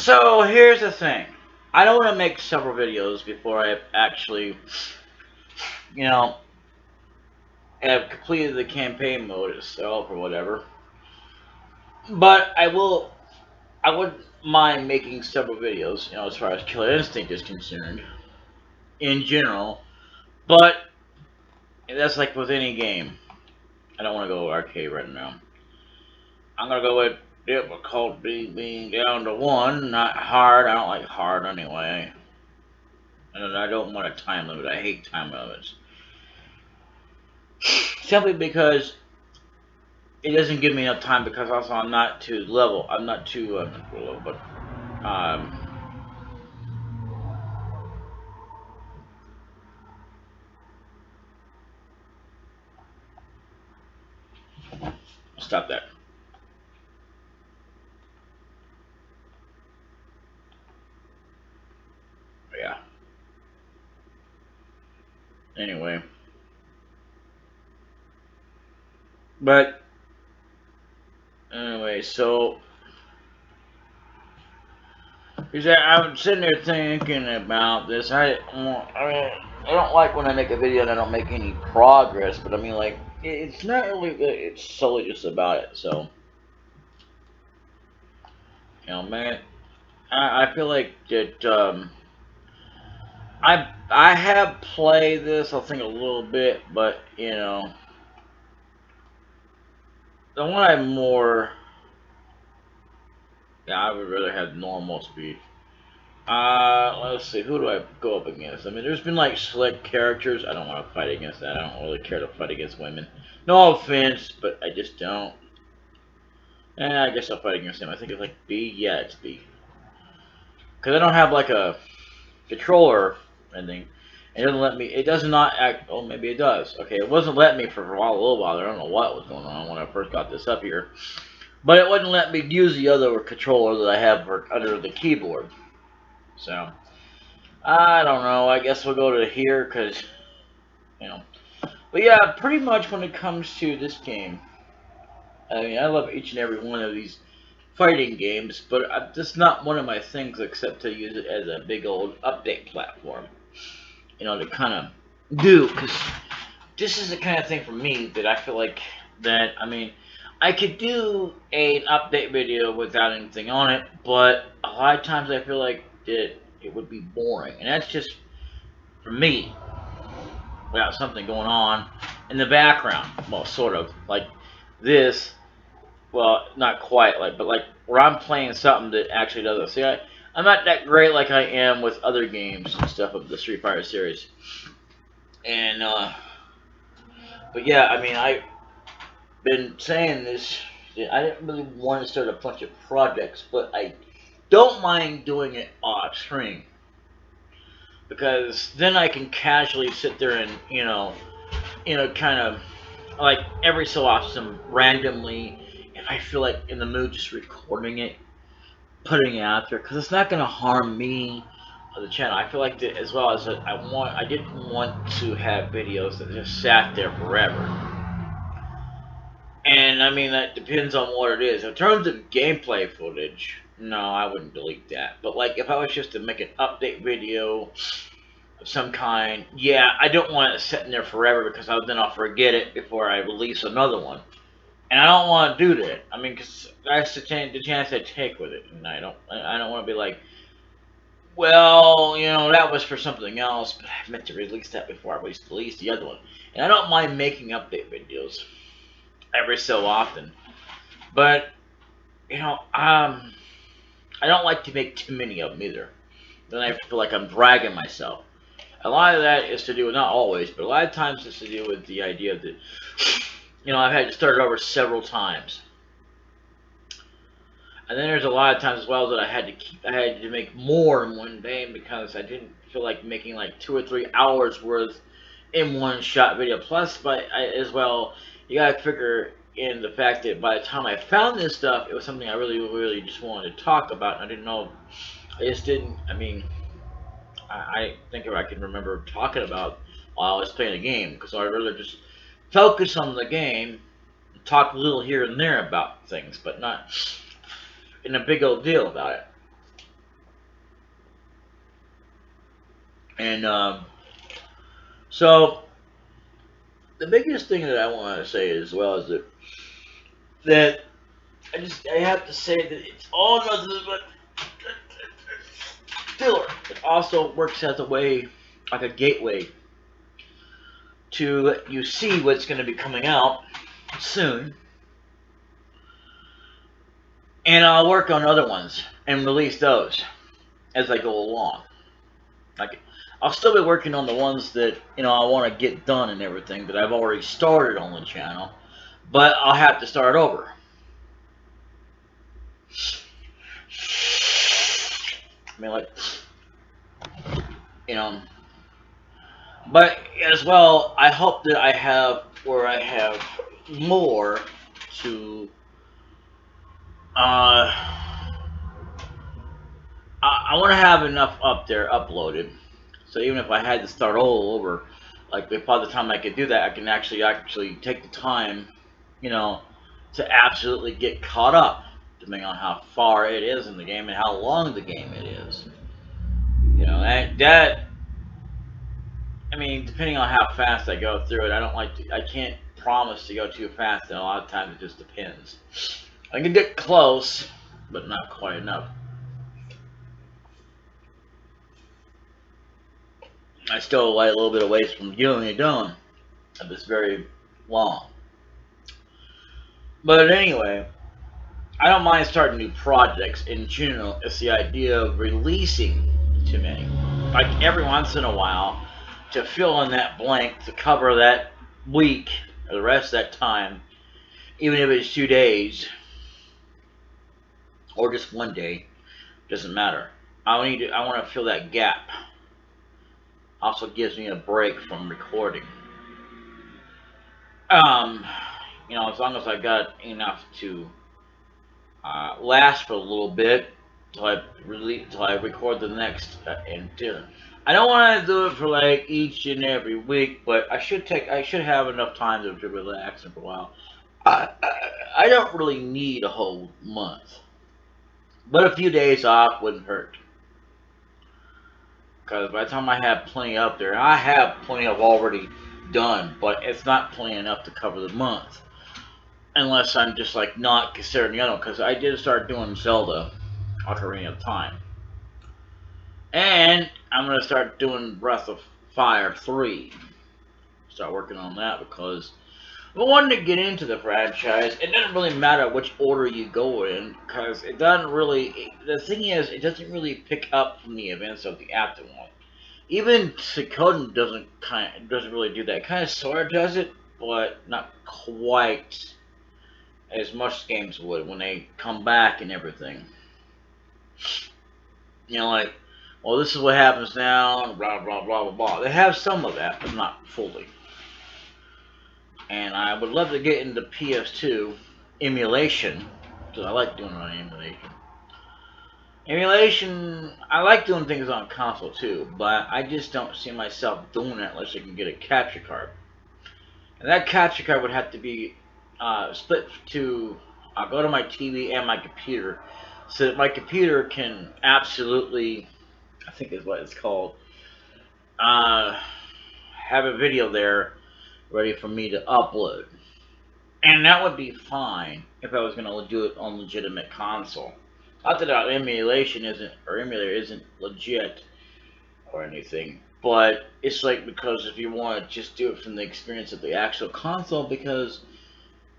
So here's the thing. I don't want to make several videos before I actually, you know, have completed the campaign mode itself or whatever. But I wouldn't mind making several videos, as far as Killer Instinct is concerned, in general. But that's like with any game. I don't want to go arcade right now. I'm gonna go with difficulty being down to 1, not hard. I don't like hard anyway. And I don't want a time limit. I hate time limits. Simply because it doesn't give me enough time, because also I'm not too level. I'm not too level, but um, stop that. Yeah. Anyway, but anyway, so I'm sitting there thinking about this. I don't like when I make a video and I don't make any progress. But I mean, like, it's not really. It's solely just about it. So, man, I feel like that. I have played this, I think, a little bit, but the one I'm more, yeah, I would rather have normal speed. Let's see, who do I go up against? I mean, there's been like select characters. I don't want to fight against that. I don't really care to fight against women. No offense, but I just don't. And I guess I'll fight against him. I think it's like B. Yeah, it's B. Because I don't have like a controller or anything. It doesn't let me. It does not act. Oh, maybe it does. Okay, it wasn't letting me for a little while. I don't know what was going on when I first got this up here, but it wouldn't let me use the other controller that I have under the keyboard. So I don't know. I guess we'll go to here because you know. But yeah, pretty much when it comes to this game, I mean, I love each and every one of these fighting games, but that's not one of my things except to use it as a big old update platform. To kind of do, because this is the kind of thing for me that I feel like that, I mean, I could do an update video without anything on it, but a lot of times I feel like it would be boring, and that's just for me, without something going on in the background. Well, sort of like this. Well, not quite like, but like where I'm playing something that actually does it. See, I'm not that great like I am with other games and stuff of the Street Fighter series. And but yeah, I mean, I've been saying this. I didn't really want to start a bunch of projects, but I don't mind doing it off screen, because then I can casually sit there and kind of like every so often randomly, if I feel like in the mood, just recording it, putting it out there, because it's not going to harm me or the channel. I feel like that, as well as that I didn't want to have videos that just sat there forever. And I mean, that depends on what it is. In terms of gameplay footage, no, I wouldn't delete that. But like, if I was just to make an update video of some kind, yeah, I don't want it sitting there forever, because then I'll forget it before I release another one. And I don't want to do that. I mean, because that's the chance I take with it, and I don't want to be like, well, that was for something else, but I meant to release that before I release the other one. And I don't mind making update videos every so often. But I don't like to make too many of them either. Then I feel like I'm dragging myself. A lot of that is to do with, not always, but a lot of times it's to do with the idea that I've had to start over several times. And then there's a lot of times as well that I had to make more in one day, because I didn't feel like making like 2 or 3 hours worth in one shot video. Plus, as well, you gotta figure in the fact that by the time I found this stuff, it was something I really, really just wanted to talk about. And I didn't know. I just didn't. I mean, I think if I can remember talking about while I was playing the game, because I'd rather just focus on the game, talk a little here and there about things, but not in a big old deal about it. And so the biggest thing that I want to say as well is that I have to say that it's all nothing but filler. It also works as a way, like a gateway, to let you see what's going to be coming out soon, and I'll work on other ones and release those as I go along. Like, I'll still be working on the ones that I want to get done and everything that I've already started on the channel, but I'll have to start over. I mean, like, you know, but as well, I hope that I have more to. I want to have enough up there uploaded, so even if I had to start all over, like if by the time I could do that, I can actually take the time, you know, to absolutely get caught up, depending on how far it is in the game and how long the game it is. That I mean, depending on how fast I go through it, I can't promise to go too fast, and a lot of times it just depends. I can get close, but not quite enough. I still like a little bit of ways from getting it done. If it's very long. But anyway, I don't mind starting new projects in general. It's the idea of releasing too many. Like every once in a while, to fill in that blank, to cover that week, or the rest of that time, even if it's 2 days, or just one day, doesn't matter. I want to fill that gap. Also gives me a break from recording. Um, as long as I got enough to last for a little bit till I record the next and I don't want to do it for like each and every week, but I should have enough time to relax for a while. I don't really need a whole month, but a few days off wouldn't hurt. Because by the time I have plenty up there, I have plenty of already done, but it's not plenty enough to cover the month. Unless I'm just like not considering the other one, because I did start doing Zelda Ocarina of Time. And I'm going to start doing Breath of Fire 3. Start working on that because if I wanted to get into the franchise, it doesn't really matter which order you go in because it doesn't really. The thing is, it doesn't really pick up from the events of the after one. Even Suikoden doesn't really do that. Kind of sort of does it, but not quite as much games would when they come back and everything. Like, well, this is what happens now, and blah blah blah blah blah. They have some of that, but not fully. And I would love to get into PS2 emulation because I like doing it on emulation. Emulation, I like doing things on console too, but I just don't see myself doing it unless I can get a capture card. And that capture card would have to be split to go to my TV and my computer, so that my computer can absolutely, I think is what it's called, have a video there ready for me to upload. And that would be fine if I was going to do it on legitimate console. Not that our emulator isn't legit or anything, but it's like because if you want to just do it from the experience of the actual console, because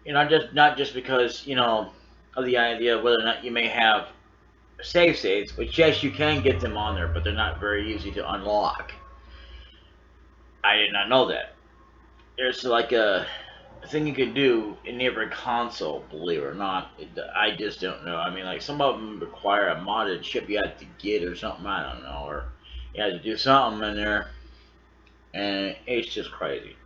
not just because of the idea of whether or not you may have save states, which yes you can get them on there, but they're not very easy to unlock. I did not know that. There's like a thing you can do in every console, believe it or not. I just don't know. I mean, like some of them require a modded chip you have to get or something. I don't know, or you have to do something in there, and it's just crazy.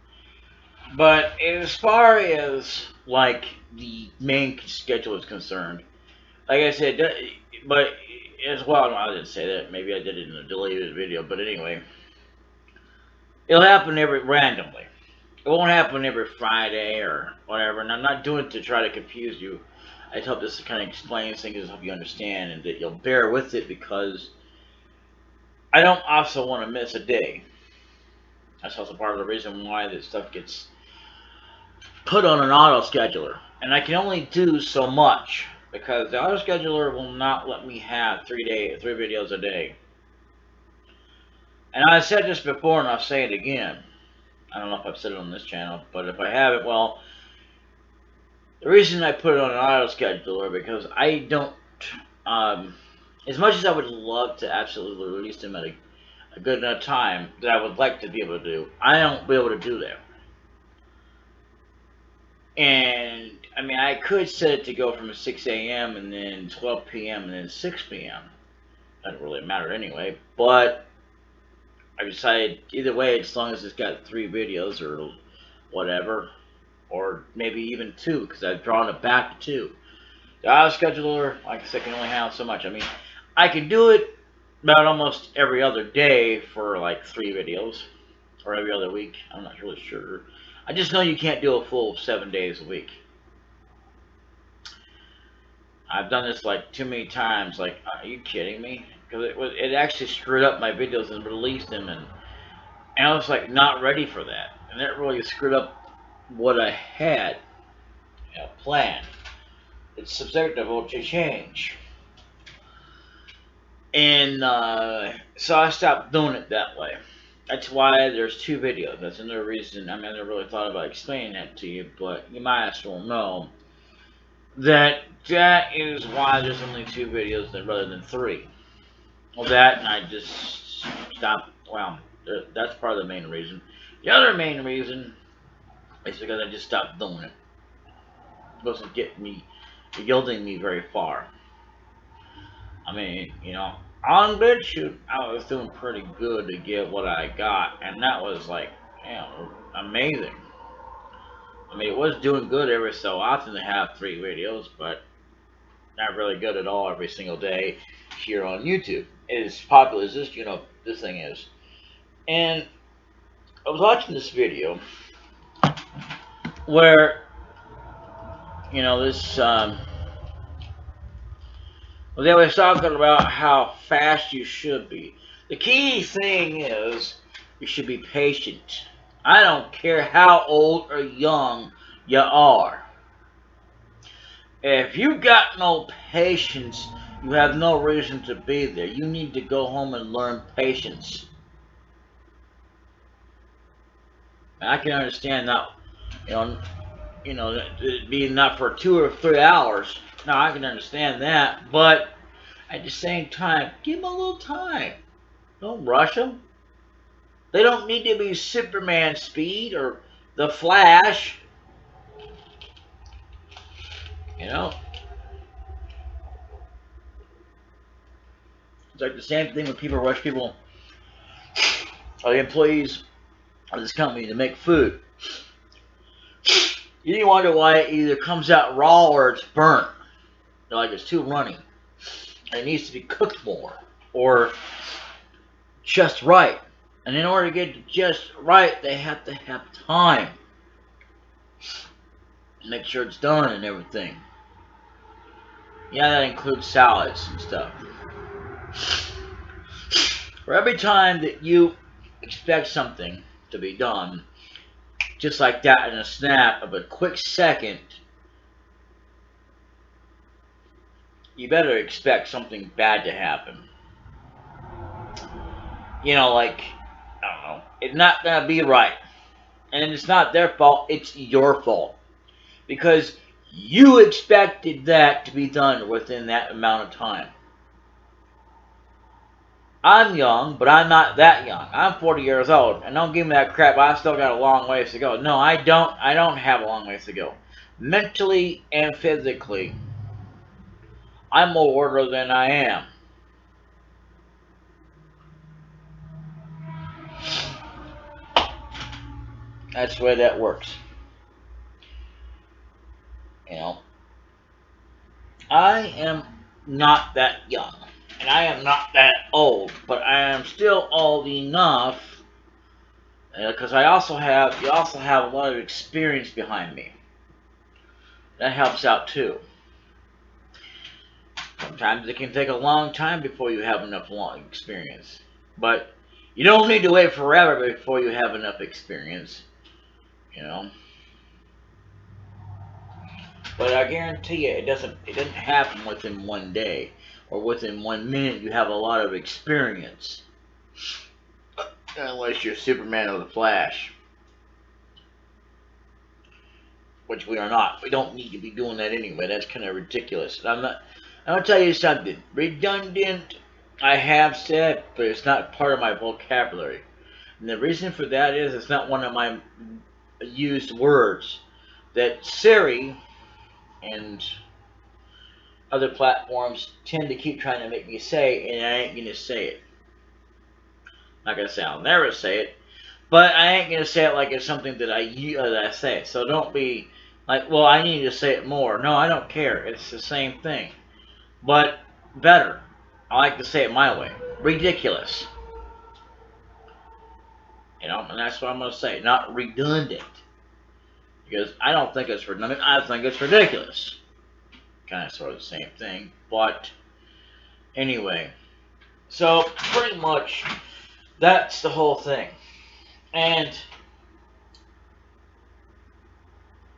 But as far as like the main schedule is concerned, like I said, but as well, no, I didn't say that. Maybe I did it in a deleted video, but anyway, it'll happen randomly. It won't happen every Friday or whatever, and I'm not doing it to try to confuse you. I just hope this kind of explains things, help you understand, and that you'll bear with it because I don't also want to miss a day. That's also part of the reason why this stuff gets put on an auto scheduler. And I can only do so much because the auto scheduler will not let me have three videos a day. And I said this before and I'll say it again. I don't know if I've said it on this channel, but if I haven't, well, the reason I put it on an auto scheduler because I don't, as much as I would love to absolutely release them at a good enough time that I would like to be able to do, I don't be able to do that. And I mean, I could set it to go from 6 a.m. and then 12 p.m. and then 6 p.m. Doesn't really matter anyway, but I decided either way, as long as it's got 3 videos or whatever, or maybe even 2, because I've drawn it back to 2. The auto scheduler, like I said, can only handle so much. I mean, I can do it about almost every other day for like 3 videos, or every other week. I'm not really sure. I just know you can't do a full 7 days a week. I've done this like too many times. Like, are you kidding me? Because it actually screwed up my videos and released them, and I was like not ready for that, and that really screwed up what I had planned. It's susceptible to change, and so I stopped doing it that way. That's why there's 2 videos. That's another reason. I mean, I never really thought about explaining that to you, but you might as well know that is why there's only 2 videos rather than 3. Well, that and I just stopped. Well, that's part of the main reason. The other main reason is because I just stopped doing it. It wasn't yielding me very far. I mean, on BitChute, I was doing pretty good to get what I got, and that was like, amazing. I mean, it was doing good every so often to have 3 videos, but not really good at all every single day here on YouTube. As popular as this thing is. And I was watching this video where, this, well, they was talking about how fast you should be. The key thing is you should be patient. I don't care how old or young you are. If you got no patience, you have no reason to be there. You need to go home and learn patience. And I can understand that, being not for 2 or 3 hours. Now I can understand that, but at the same time, give them a little time. Don't rush them. They don't need to be Superman speed or the Flash. It's like the same thing when people rush people, or the employees of this company to make food. You wonder why it either comes out raw or it's burnt. They're like it's too runny. It needs to be cooked more or just right. And in order to get it just right, they have to have time. Make sure it's done and everything. Yeah, that includes salads and stuff. For every time that you expect something to be done, just like that in a snap of a quick second, you better expect something bad to happen. Like, I don't know, it's not gonna be right. And it's not their fault, it's your fault. Because you expected that to be done within that amount of time. I'm young, but I'm not that young. I'm 40 years old, and don't give me that crap. I still got a long ways to go. No, I don't. I don't have a long ways to go. Mentally and physically, I'm older than I am. That's the way that works. I am not that young, and I am not that old, but I am still old enough because you also have a lot of experience behind me. That helps out too. Sometimes it can take a long time before you have enough long experience. But you don't need to wait forever before you have enough experience, you know. But I guarantee you, it doesn't happen within one day or within 1 minute. You have a lot of experience, unless you're Superman or the Flash, which we are not. We don't need to be doing that anyway. That's kind of ridiculous. And I'm not. I'll tell you something redundant. I have said, but it's not part of my vocabulary. And the reason for that is it's not one of my used words that Siri and other platforms tend to keep trying to make me say, and I ain't gonna say it. I'm not gonna say I'll never say it, but I ain't gonna say it like it's something that I say. So don't be like, well, I need to say it more. No, I don't care. It's the same thing, but better. I like to say it my way. Ridiculous, and that's what I'm gonna say. Not redundant, because I don't think it's redundant. I think it's ridiculous. Kind of sort of the same thing, but anyway. So pretty much that's the whole thing. And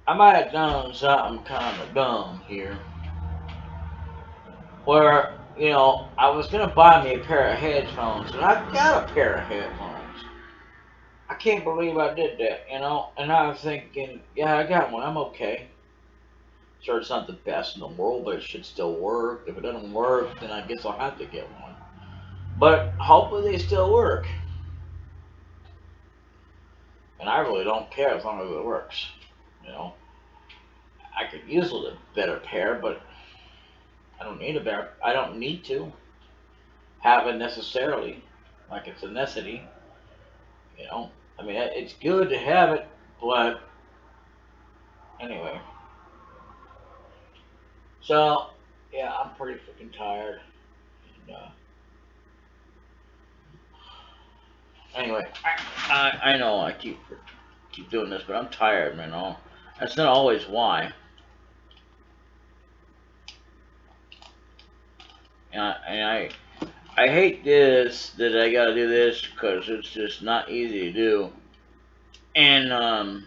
I might have done something kind of dumb here, where I was gonna buy me a pair of headphones, and I got a pair of headphones. I can't believe I did that. And I was thinking, yeah, I got one. I'm okay. Sure, it's not the best in the world, but it should still work. If it doesn't work, then I guess I'll have to get one. But hopefully they still work. And I really don't care as long as it works. You know, I could use a little better pair, but I don't need a better. I don't need to have it necessarily, like it's a necessity. I mean, it's good to have it, but anyway. So yeah, I'm pretty freaking tired. And, anyway, I know I keep doing this, but I'm tired, man. That's not always why. And I hate this that I gotta do this because it's just not easy to do. And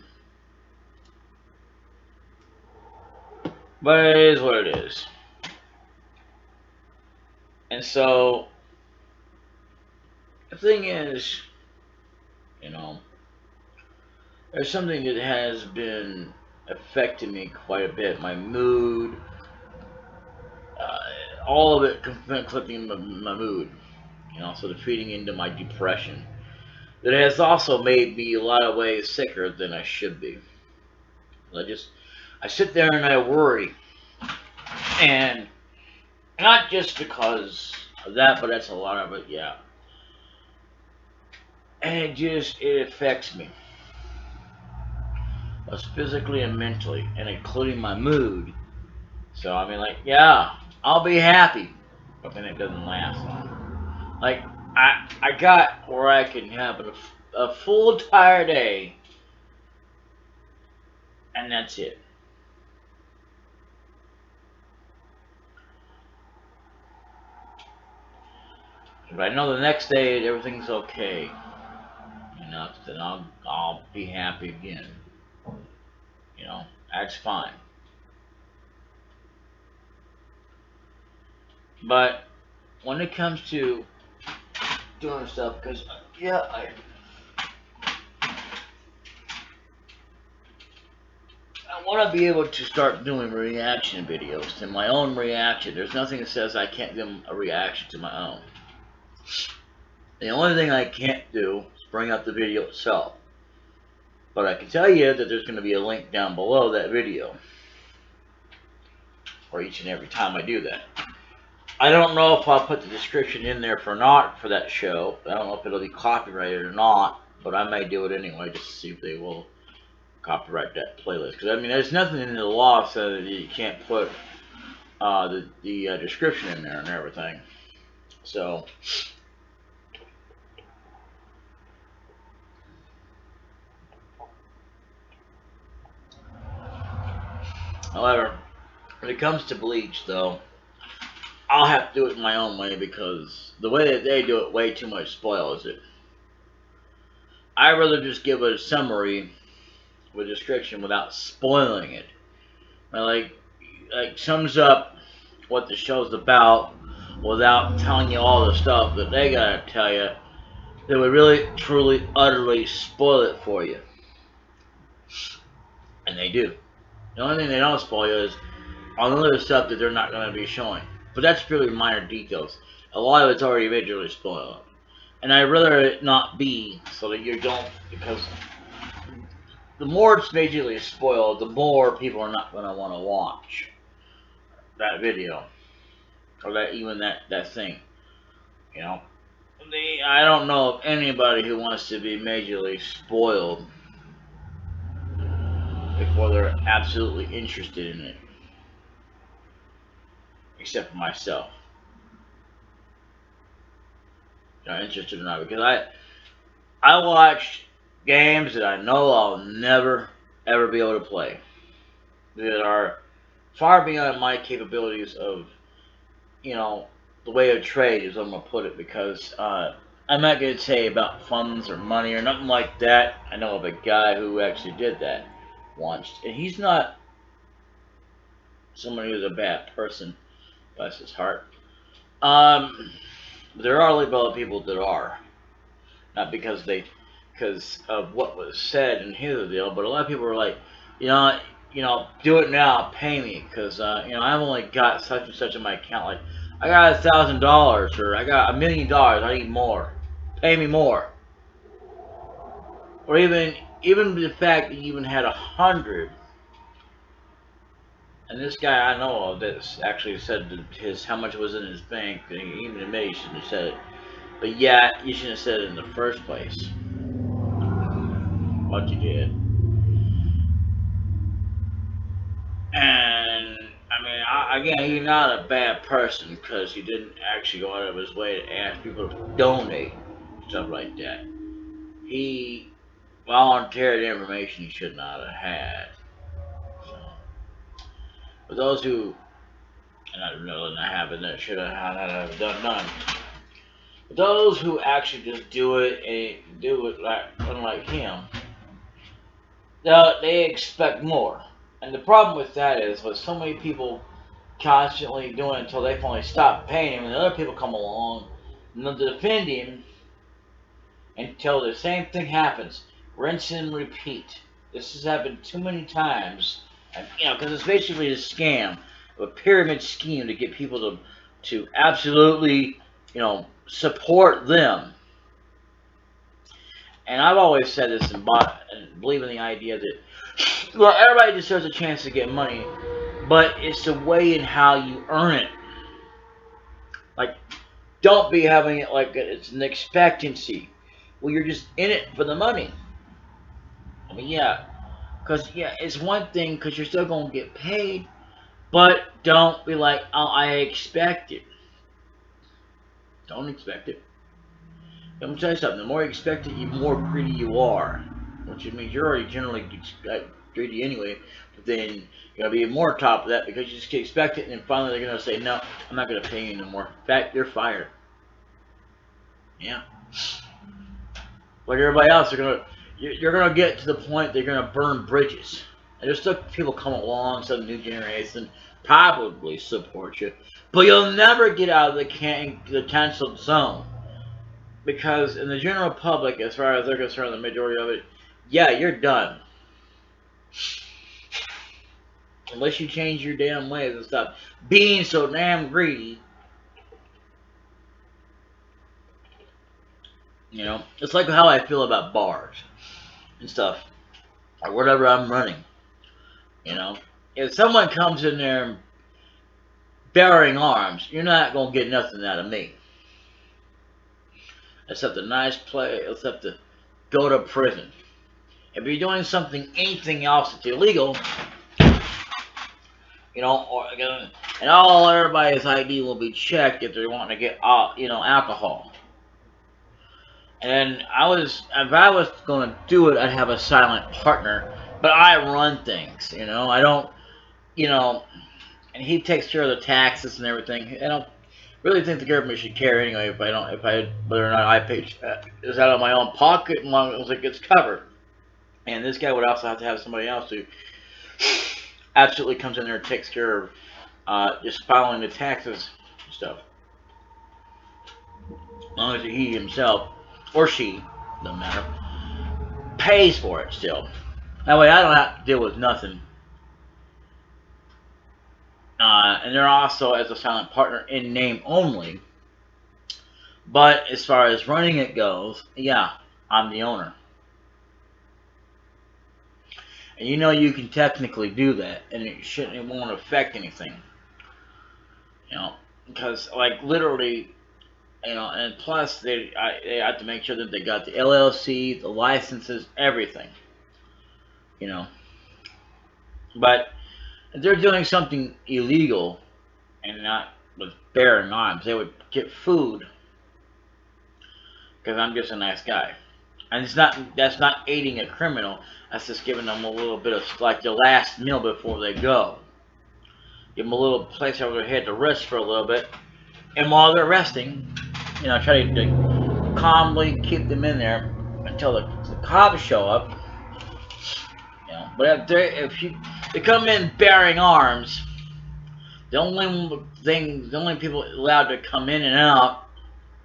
but it is what it is. And so the thing is, you know, there's something that has been affecting me quite a bit. My mood, all of it conflicting my mood. Sort of feeding into my depression. That has also made me a lot of ways sicker than I should be. I sit there and I worry, and not just because of that, but that's a lot of it, yeah. And it affects me, both physically and mentally, and including my mood. So I mean, like, yeah, I'll be happy, but then it doesn't last long. Like, I got where I can have a full entire day, and that's it. If I know the next day everything's okay, then I'll be happy again. That's fine. But when it comes to doing stuff, because yeah, I want to be able to start doing reaction videos to my own reaction. There's nothing that says I can't give a reaction to my own. The only thing I can't do is bring up the video itself. But I can tell you that there's going to be a link down below that video for each and every time I do that. I don't know if I'll put the description in there for that show. I don't know if it'll be copyrighted or not, but I may do it anyway just to see if they will copyright that playlist. Because I mean, there's nothing in the law so that you can't put the description in there and everything. So, however, when it comes to Bleach, though, I'll have to do it my own way because the way that they do it way too much spoils it. I'd rather just give a summary with description without spoiling it. Like sums up what the show's about without telling you all the stuff that they gotta tell you that would really, truly, utterly spoil it for you. And they do. The only thing they don't spoil you is all the other stuff that they're not going to be showing. But that's purely minor details. A lot of it's already majorly spoiled. And I'd rather it not be so that you don't, because the more it's majorly spoiled, the more people are not going to want to watch that video. Or that thing. You know? I don't know of anybody who wants to be majorly spoiled before they're absolutely interested in it. Except for myself. Not interested or not, because I watch games that I know I'll never ever be able to play. That are far beyond my capabilities of, the way of trade is I'm gonna put it, because I'm not gonna say about funds or money or nothing like that. I know of a guy who actually did that once, and he's not somebody who's a bad person, bless his heart. There are a lot of people that are, not because of what was said in his deal, but a lot of people are like, do it now, pay me, because I've only got such and such in my account. Like, I got $1,000 or I got $1 million. I need more. Pay me more. Or even the fact that you even had 100. And this guy I know of that actually said how much was in his bank. And he even admitted he shouldn't have said it. But yeah, you shouldn't have said it in the first place. What you did. And I mean, again, he's not a bad person because he didn't actually go out of his way to ask people to donate, stuff like that. He volunteered information he should not have had. So, for those who, and I don't know that happened, that should have done none. But those who actually just do it and do it like unlike him, they expect more. And the problem with that is, with so many people constantly doing it until they finally stop paying him, and the other people come along and they'll defend him until the same thing happens. Rinse and repeat. This has happened too many times, and, because it's basically a scam, a pyramid scheme to get people to absolutely, support them. And I've always said this and believe in the idea that, well, everybody deserves a chance to get money, but it's the way in how you earn it. Like, don't be having it like it's an expectancy. Well, you're just in it for the money. I mean, yeah. Because, it's one thing because you're still going to get paid, but don't be like, oh, I expect it. Don't expect it. I'm going to tell you something. The more you expect it, the more greedy you are. Which means you're already generally greedy anyway. But then you're going to be more on top of that because you just expect it, and then finally they're going to say, no, I'm not going to pay you anymore. In fact, you're fired. Yeah. Like everybody else, you're going to get to the point they're going to burn bridges. And there's still people come along, some new generation, probably support you. But you'll never get out of the canceled zone. Because in the general public, as far as they're concerned, the majority of it, you're done. Unless you change your damn ways and stop being so damn greedy. It's like how I feel about bars and stuff. Or whatever I'm running. If someone comes in there bearing arms, you're not going to get nothing out of me. Except a nice play, except to go to prison. If you're doing anything else that's illegal, and everybody's ID will be checked if they're wanting to get, alcohol. And if I was going to do it, I'd have a silent partner, but I run things, I don't, and he takes care of the taxes and everything. I don't really think the government should care anyway if I don't, whether or not I pay is out of my own pocket, as long as it gets covered. And this guy would also have to have somebody else who absolutely comes in there and takes care of just filing the taxes and stuff. As long as he himself, or she, doesn't matter, pays for it still. That way I don't have to deal with nothing. And they're also as a silent partner in name only. But as far as running it goes, yeah, I'm the owner. And you know you can technically do that, and it won't affect anything. You know, because like literally, you know, and plus they have to make sure that they got the LLC, the licenses, everything. You know, but if they're doing something illegal and not with bearing arms, they would get food because I'm just a nice guy. And that's not aiding a criminal. That's just giving them a little bit of like the last meal before they go. Give them a little place over their head to rest for a little bit, and while they're resting, you know, try to calmly keep them in there until the cops show up. You know, but if they come in bearing arms, the only people allowed to come in and out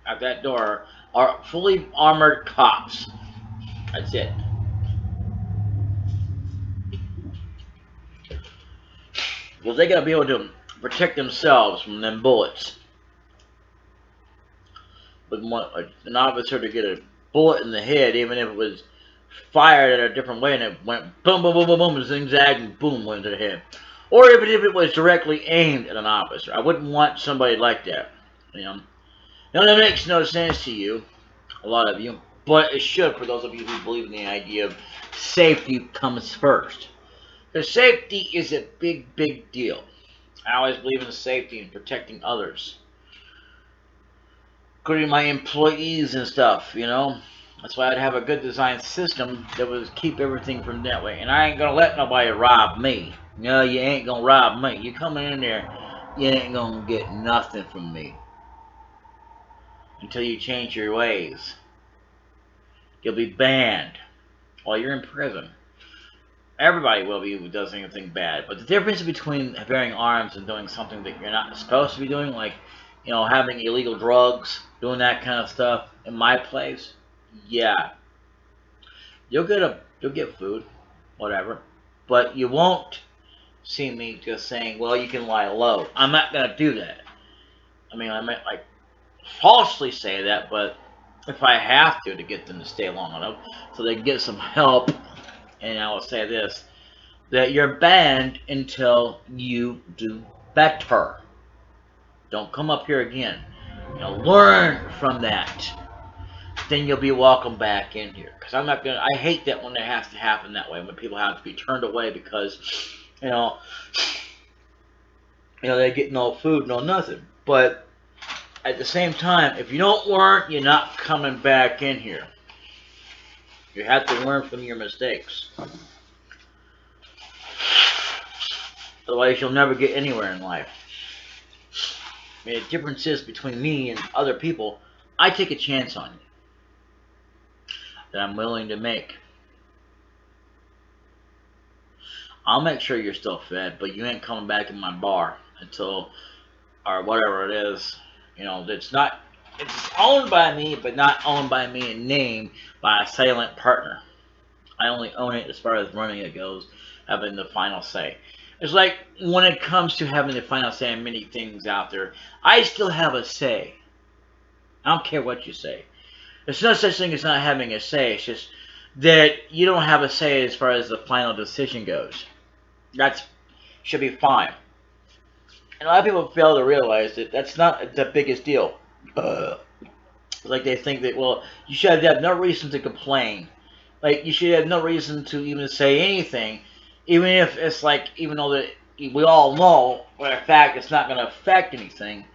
at that door are fully armored cops. That's it. Because they gotta be able to protect themselves from them bullets. But an officer to get a bullet in the head, even if it was fired at a different way and it went boom, boom, boom, boom, boom, zigzag, and boom, went to the head. Or even if it was directly aimed at an officer. I wouldn't want somebody like that. You know? Now that makes no sense to you, a lot of you, but it should for those of you who believe in the idea of safety comes first. Because safety is a big, big deal. I always believe in safety and protecting others. Including my employees and stuff, you know. That's why I'd have a good design system that would keep everything from that way. And I ain't gonna let nobody rob me. No, you ain't gonna rob me. You coming in there, you ain't gonna get nothing from me. Until you change your ways. You'll be banned while you're in prison. Everybody will be who does anything bad. But the difference between bearing arms and doing something that you're not supposed to be doing, like, you know, having illegal drugs, doing that kind of stuff in my place, yeah. You'll get food, whatever. But you won't see me just saying, well, you can lie low. I'm not gonna do that. I mean, I might like falsely say that, but if I have to get them to stay long enough so they can get some help, and I will say this, that you're banned until you do better. Don't come up here again. You know, learn from that. Then you'll be welcome back in here. Because I'm not gonna. I hate that when it has to happen that way. When people have to be turned away because, you know, they get no food, no nothing. But at the same time, if you don't learn, you're not coming back in here. You have to learn from your mistakes. Otherwise, you'll never get anywhere in life. I mean, the difference is between me and other people, I take a chance on you that I'm willing to make. I'll make sure you're still fed, but you ain't coming back in my bar until, or whatever it is, you know, it's owned by me, but not owned by me in name by a silent partner. I only own it as far as running it goes, having the final say. It's like when it comes to having the final say on many things out there, I still have a say. I don't care what you say. There's no such thing as not having a say. It's just that you don't have a say as far as the final decision goes. That should be fine. And a lot of people fail to realize that that's not the biggest deal. Like they think that, well, you should have no reason to complain. Like, you should have no reason to even say anything, even if it's like, even though that we all know, for a fact, it's not going to affect anything,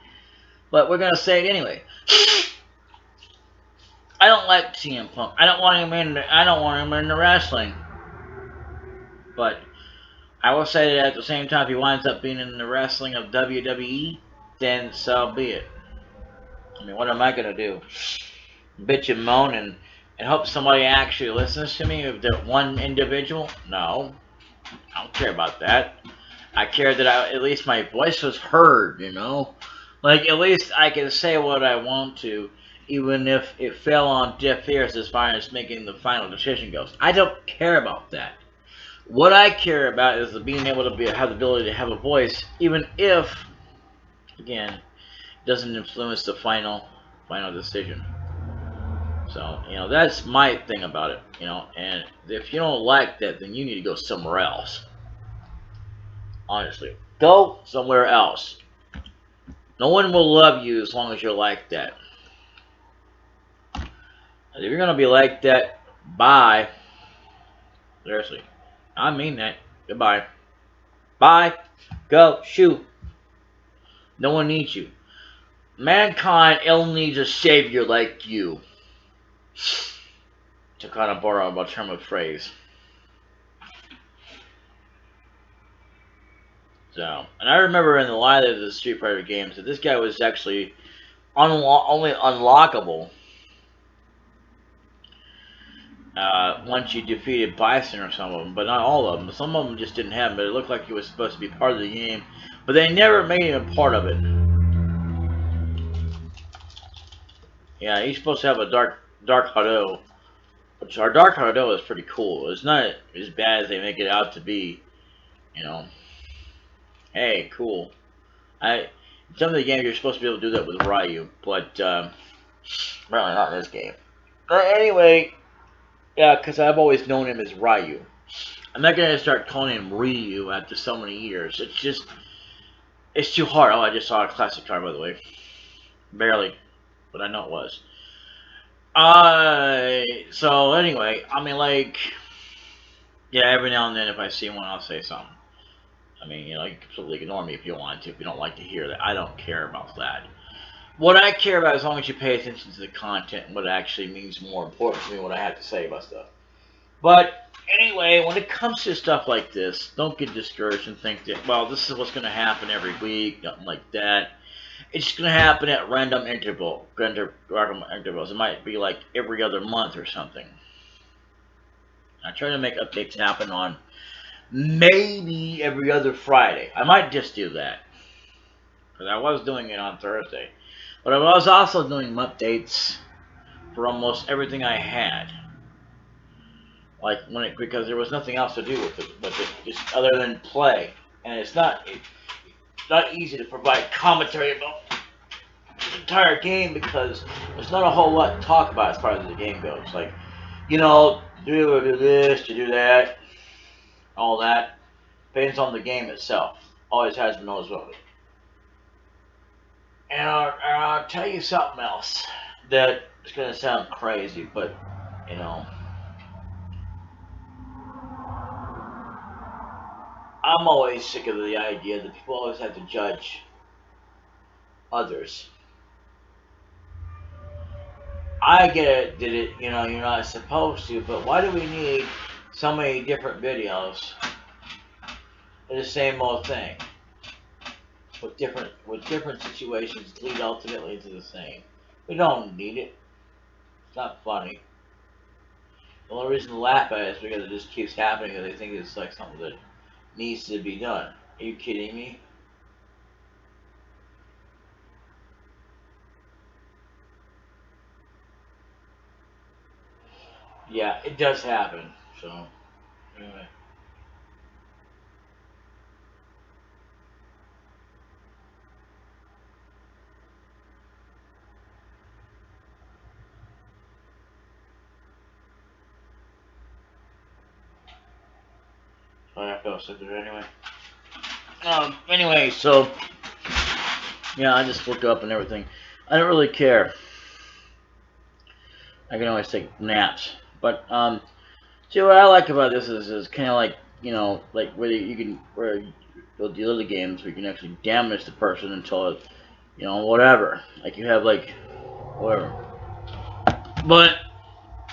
but we're going to say it anyway. I don't like CM Punk. I don't want him in the wrestling. But I will say that at the same time, if he winds up being in the wrestling of WWE, then so be it. I mean, what am I gonna do? Bitch and moan and hope somebody actually listens to me? If they're one individual? No, I don't care about that. I care that at least my voice was heard, you know? Like, at least I can say what I want to, even if it fell on deaf ears as far as making the final decision goes. I don't care about that. What I care about is the being able to have the ability to have a voice, even if, again, it doesn't influence the final decision. So, that's my thing about it. And if you don't like that, then you need to go somewhere else. Honestly. Go somewhere else. No one will love you as long as you're like that. And if you're gonna be like that, bye. Seriously. I mean that. Goodbye. Bye. Go. Shoot. No one needs you. Mankind only needs a savior like you. To kind of borrow a term of phrase. So, and I remember in the light of the Street Fighter games that this guy was actually only unlockable once you defeated Bison or some of them, but not all of them. Some of them just didn't have him, but it looked like he was supposed to be part of the game, but they never made him a part of it. Yeah, he's supposed to have a dark Hado, which our dark Hado is pretty cool. It's not as bad as they make it out to be, you know. Hey, cool. Some of the games you're supposed to be able to do that with Ryu, but apparently not in this game. But anyway, yeah, because I've always known him as Ryu. I'm not gonna start calling him Ryu after so many years. It's too hard. Oh, I just saw a classic car, by the way. Barely, but I know it was. So anyway, I mean, like, yeah, every now and then if I see one, I'll say something. I mean, you can completely ignore me if you want to, if you don't like to hear that. I don't care about that. What I care about, as long as you pay attention to the content and what it actually means, more important to me, what I have to say about stuff. But anyway, when it comes to stuff like this, don't get discouraged and think that, well, this is what's going to happen every week, nothing like that. It's going to happen at random intervals. It might be like every other month or something. I try to make updates happen on maybe every other Friday. I might just do that. Because I was doing it on Thursday. But I was also doing updates for almost everything I had. Like because there was nothing else to do with it just other than play. And it's not easy to provide commentary about the entire game because there's not a whole lot to talk about as far as the game goes. Like, do this, to do that, all that. Depends on the game itself. Always has been always will be. And I'll tell you something else that is going to sound crazy, but, I'm always sick of the idea that people always have to judge others. I get it that you're not supposed to, but why do we need so many different videos of the same old thing? With different situations lead ultimately to the same. We don't need it. It's not funny. The only reason to laugh at it is because it just keeps happening and they think it's like something that needs to be done. Are you kidding me? Yeah, it does happen. So, anyway. So I have to sit there anyway. Anyway, so yeah, I just look up and everything. I don't really care. I can always take naps. But see what I like about this is kind of like like where you'll deal the games where you can actually damage the person until it, whatever. Like you have like whatever. But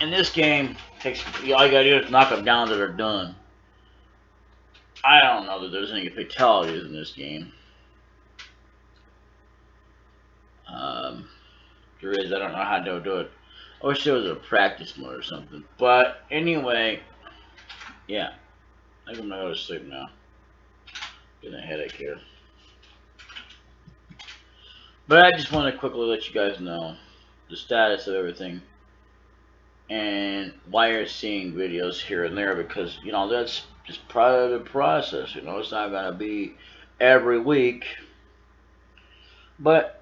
in this game, all you gotta do is knock them down till they're done. I don't know that there's any fatalities in this game. Um, there is. I don't know how to do it. I wish there was a practice mode or something. But anyway, yeah. I think I'm gonna go to sleep now. Getting a headache here. But I just want to quickly let you guys know the status of everything and why you're seeing videos here and there, because you know that's just part of the process. You know, it's not gonna be every week, but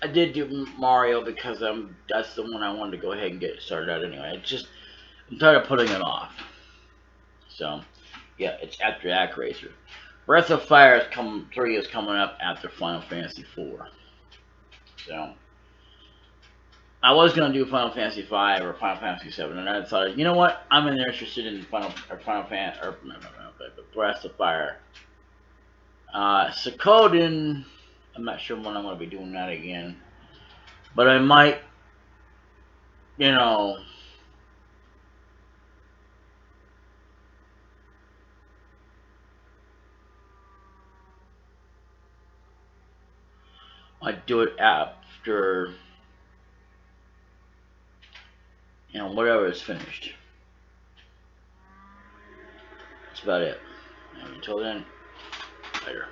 I did do Mario because that's the one I wanted to go ahead and get started out anyway. It's just I'm tired of putting it off. So yeah, it's after ActRaiser. Breath of Fire 3 is coming up after Final Fantasy 4. So I was gonna do Final Fantasy 5 or Final Fantasy 7, and I thought, you know what? I'm interested in Final Fantasy or no, Breath of Fire. Suikoden, I'm not sure when I'm gonna be doing that again, but I might, you know, I'd do it after, you know, whatever is finished. That's about it. And until then, later.